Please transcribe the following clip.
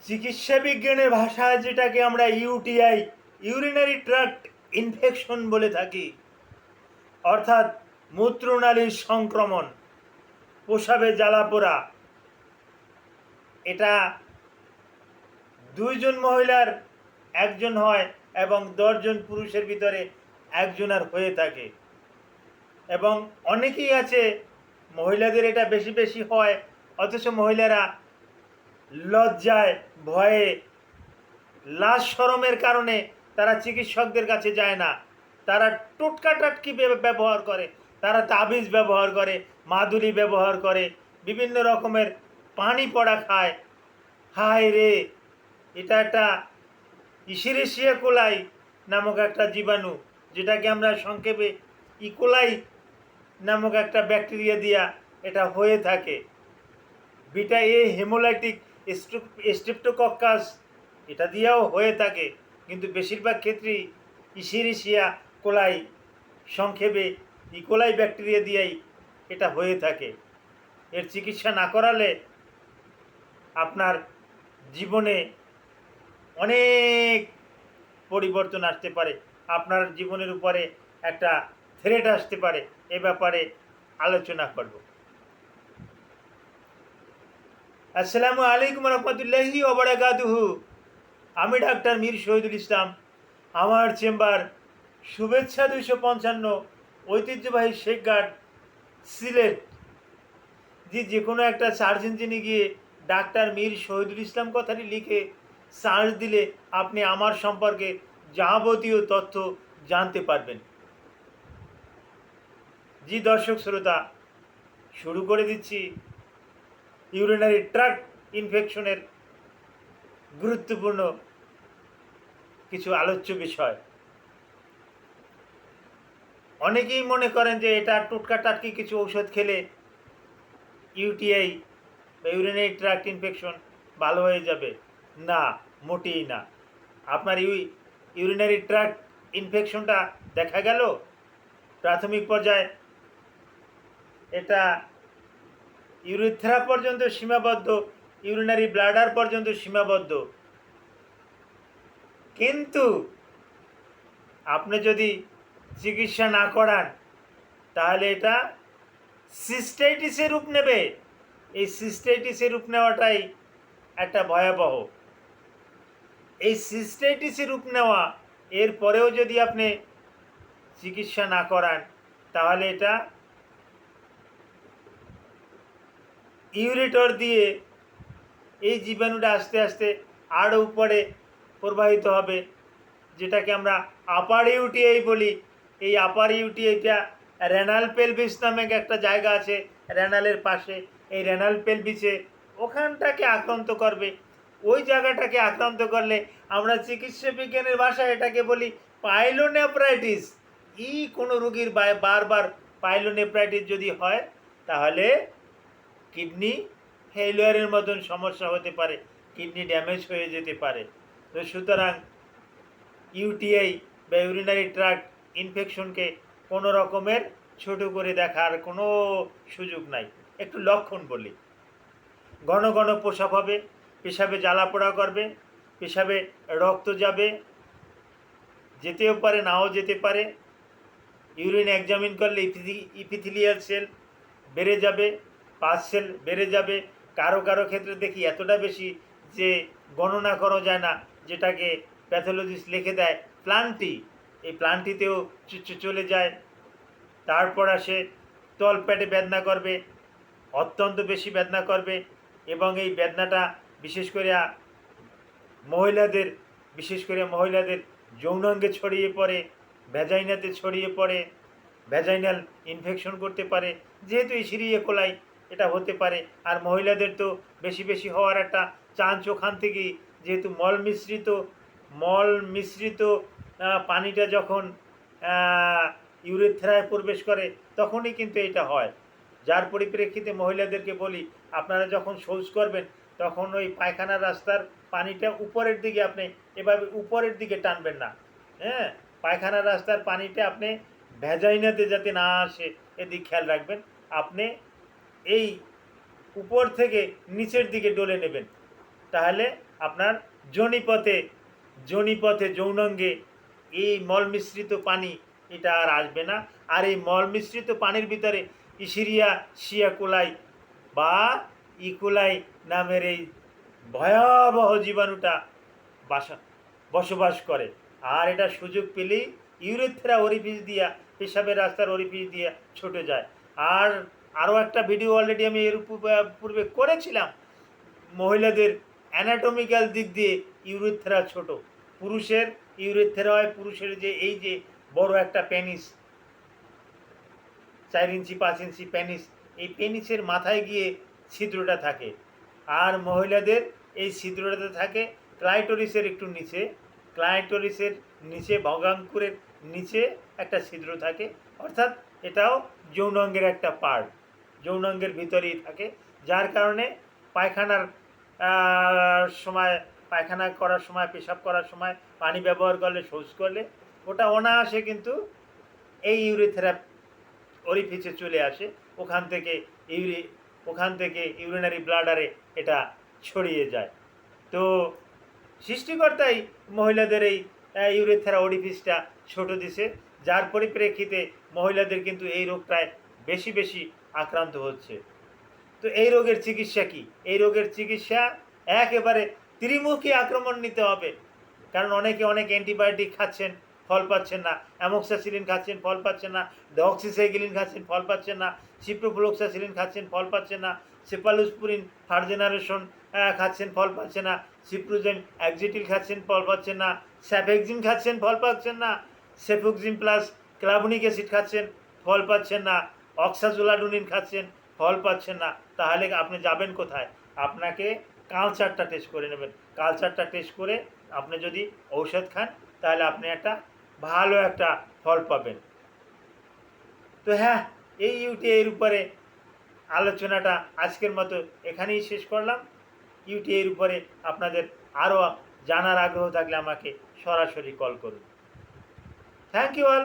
চিকিৎসা বিজ্ঞানের ভাষায় যেটাকে আমরা ইউটিআই, ইউরিনারি ট্র্যাক্ট ইনফেকশন বলে থাকি, অর্থাৎ মূত্রনালীর সংক্রমণ, প্রস্রাবে জ্বালাপোড়া, এটা 2 জন মহিলার একজন হয় এবং 10 জন পুরুষের ভিতরে একজনের হয়ে থাকে। এবং অনেকেই আছে মহিলাদের এটা বেশি বেশি হয়, অথচ মহিলারা লজ্জায়, ভয়ে, লাজ শরমের কারণে তারা চিকিৎসকদের কাছে যায় না। তারা টোটকা টাটকি ব্যবহার করে, তারা তাবিজ ব্যবহার করে, মাদুলি ব্যবহার করে, বিভিন্ন রকমের পানি পড়া খায়। হায় রে, এটা একটা ইসেরেশিয়া কোলাই নামক একটা জীবাণু, যেটাকে আমরা সংক্ষেপে ইকোলাই নামক একটা ব্যাকটেরিয়া দিয়া এটা হয়ে থাকে। বিটা এ হেমোলাইটিক স্ট্রেপ্টোকক্কাস এটা দিয়েও হয়ে থাকে, কিন্তু বেশিরভাগ ক্ষেত্রেই ইসেরেশিয়া কোলাই, সংক্ষেপে ইকোলাই ব্যাকটেরিয়া দিয়েই এটা হয়ে থাকে। এর চিকিৎসা না করালে আপনার জীবনে অনেক পরিবর্তন আসতে পারে, আপনার জীবনের উপরে একটা থ্রেট আসতে পারে। এ ব্যাপারে আলোচনা করব। আসসালামু আলাইকুম রহমতুল্লাহি ওয়া বারাকাতুহু। আমি ডাক্তার মীর শহীদুল ইসলাম। আমার চেম্বার শুভেচ্ছা 255, ঐতিহ্যবাহী শেখঘাট, সিলেট। যে কোনো একটা সার্চ ইঞ্জিনে গিয়ে ডাক্তার মীর শহীদুল ইসলাম কথাটি লিখে সার্চ দিলে আপনি আমার সম্পর্কে যাবতীয় তথ্য জানতে পারবেন। জি দর্শক শ্রোতা, শুরু করে দিচ্ছি ইউরিনারি ট্র্যাক্ট ইনফেকশনের গুরুত্বপূর্ণ কিছু আলোচ্য বিষয়। অনেকেই মনে করেন যে এটা টোটকা টাটকি কিছু ঔষধ খেলে ইউটিআই বা ইউরিনারি ট্র্যাক্ট ইনফেকশন ভালো হয়ে যাবে। না, মোটেই না। আপনার ইউরিনারি ট্র্যাক্ট ইনফেকশনটা দেখা গেল প্রাথমিক পর্যায়ে এটা ইউরিথ্রা পর্যন্ত সীমাবদ্ধ, ইউরিনারি ব্লাডার পর্যন্ত সীমাবদ্ধ। কিন্তু আপনি যদি চিকিৎসা না করান তাহলে এটা সিস্টাইটিসের রূপ নেবে। এই সিস্টাইটিসের রূপ নেওয়াটাই একটা ভয়াবহ। এই সিস্টাইটিসের রূপ নেওয়া এর পরেও যদি আপনি চিকিৎসা না করান তাহলে এটা ইউরেটর দিয়ে এই জীবাণুটা আস্তে আস্তে আরও উপরে প্রবাহিত হবে, যেটাকে আমরা আপার ইউটিআই বলি। এই আপার ইউটিআইটা রেনাল পেলভিস নামে একটা জায়গা আছে রেনালের পাশে। এই রেনাল পেলভিসে ওখানটাকে আক্রান্ত করবে। ওই জায়গাটাকে আক্রান্ত করলে আমরা চিকিৎসা বিজ্ঞানের ভাষায় এটাকে বলি পাইলোনেফ্রাইটিস। কোনো রোগীর বারবার পাইলোনেফ্রাইটিস যদি হয় তাহলে কিডনি ফেলিওরের মতন সমস্যা হতে পারে, কিডনি ড্যামেজ হয়ে যেতে পারে। তো সুতরাং ইউটিআই বা ইউরিনারি ট্র্যাক্ট ইনফেকশনকে কোনো রকমের ছোট করে দেখার কোনো সুযোগ নাই। একটু লক্ষণ বলি, ঘন ঘন প্রস্রাব হবে, পেশাবে জ্বালাপোড়া করবে, পেশাবে রক্ত যাবে, যেতেও পারে নাও যেতে পারে। ইউরিন এক্সামিন করলে ইপিথিলিয়াল সেল বেড়ে যাবে, পাস সেল বেড়ে যাবে। কারো কারো ক্ষেত্রে দেখি এতটা বেশি যে গণনা করা যায় না, যেটাকে প্যাথোলজিস্ট লিখে দেয় প্লান্টি। এই প্লান্টিতেও চলে যায়। তারপর আসে তলপেটে বেদনা করবে, অত্যন্ত বেশি বেদনা করবে, এবং এই বেদনাটা বিশেষ করে মহিলাদের যৌনাঙ্গে ছড়িয়ে পড়ে, ভ্যাজাইনাতে ছড়িয়ে পড়ে, ভ্যাজাইনাল ইনফেকশন করতে পারে। যেহেতু ইসেরিয়া কোলাই এটা হতে পারে, আর মহিলাদের তো বেশি বেশি হওয়ার একটা চান্স ওখান থেকেই, যেহেতু মল মিশ্রিত পানিটা যখন ইউরেথ্রায় প্রবেশ করে তখনই কিন্তু এটা হয়। যার পরিপ্রেক্ষিতে মহিলাদেরকে বলি, আপনারা যখন শৌচ করবেন তখন ওই পায়খানার রাস্তার পানিটা উপরের দিকে আপনি এভাবে উপরের দিকে টানবেন না। হ্যাঁ, পায়খানার রাস্তার পানিটা আপনি ভ্যাজাইনাতে যাতে না আসে এদিক খেয়াল রাখবেন। আপনি এই উপর থেকে নিচের দিকে ডলে নেবেন, তাহলে আপনার যোনিপথে যৌনাঙ্গে এই মল মিশ্রিত পানি এটা আর আসবে না। আর এই মল মিশ্রিত পানির ভিতরে ইশিরিয়া শিয়াকুলাই বা ইকুলাই নামের এই ভয়াবহ জীবাণুটা বসবাস করে। আর এটা সুযোগ পেলেই ইউরেথ্রা অরিফিস দিয়া, পেশাবের রাস্তার অরিফিস দিয়া ছুটে যায়। আর আরও একটা ভিডিও অলরেডি আমি এর পূর্বে করেছিলাম, মহিলাদের অ্যানাটমিক্যাল দিক দিয়ে ইউরেথ্রা ছোট, পুরুষের ইউরেথ্রা হয় পুরুষের যে এই যে বড় একটা পেনিস, 4 ইঞ্চি 5 ইঞ্চি পেনিস, এই পেনিসের মাথায় গিয়ে ছিদ্রটা থাকে। আর মহিলাদের এই ছিদ্রটাতে থাকে ক্লাইটোরিসের একটু নিচে, ক্লাইটোরিসের নিচে ভগাঙ্কুরের নিচে একটা ছিদ্র থাকে, অর্থাৎ এটাও যৌনাঙ্গের একটা পার্ট, যৌনাঙ্গের ভিতরেই থাকে। যার কারণে পায়খানার সময়, পায়খানা করার সময়, পেশাব করার সময় পানি ব্যবহার করলে, শৌচ করলে ওটা অনায়াসে কিন্তু এই ইউরেথ্রা অরিফিসে চলে আসে, ওখান থেকে ইউরিনারি ব্লাডারে এটা ছড়িয়ে যায়। তো সৃষ্টিকর্তাই মহিলাদের এই ইউরেথ্রা অরিফিসটা ছোট দিছে, যার পরিপ্রেক্ষিতে মহিলাদের কিন্তু এই রোগটায় বেশি বেশি আক্রান্ত হচ্ছে। তো এই রোগের চিকিৎসা কি? এই রোগের চিকিৎসা একেবারে ত্রিমুখী আক্রমণ নিতে হবে। কারণ অনেকে অনেক অ্যান্টিবায়োটিক খাচ্ছেন, ফল পাচ্ছেন না, অ্যামোক্সাসিলিন খাচ্ছেন, ফল পাচ্ছেন না, ডক্সিসাইক্লিন খাচ্ছেন, ফল পাচ্ছেন না, সিপ্রোফ্লক্সাসিলিন খাচ্ছেন, ফল পাচ্ছেন না, সেফালোস্পুরিন 3rd জেনারেশন খাচ্ছেন, ফল পাচ্ছেন না, সিপ্রোজেন অ্যাক্সিটিল খাচ্ছেন, ফল পাচ্ছেন না, স্যাফেক্সিম খাচ্ছেন, ফল পাচ্ছেন না, সেফুক্সিম প্লাস ক্লাভনিক অ্যাসিড খাচ্ছেন, ফল পাচ্ছেন না, অক্সাজোলাডোনিন খাচ্ছেন, ফল পাচ্ছেন না। তাহলে আপনি যাবেন কোথায়? আপনাকে কালচারটা টেস্ট করে নেবেন। কালচারটা টেস্ট করে আপনি যদি ঔষধ খান তাহলে আপনি একটা ভালো একটা ফল পাবেন। তো হ্যাঁ, এই ইউটিআইয়ের উপরে আলোচনাটা আজকের মতো এখানেই শেষ করলাম। ইউটিআইয়ের উপরে আপনাদের আরও জানার আগ্রহ থাকলে আমাকে সরাসরি কল করুন। Thank you all.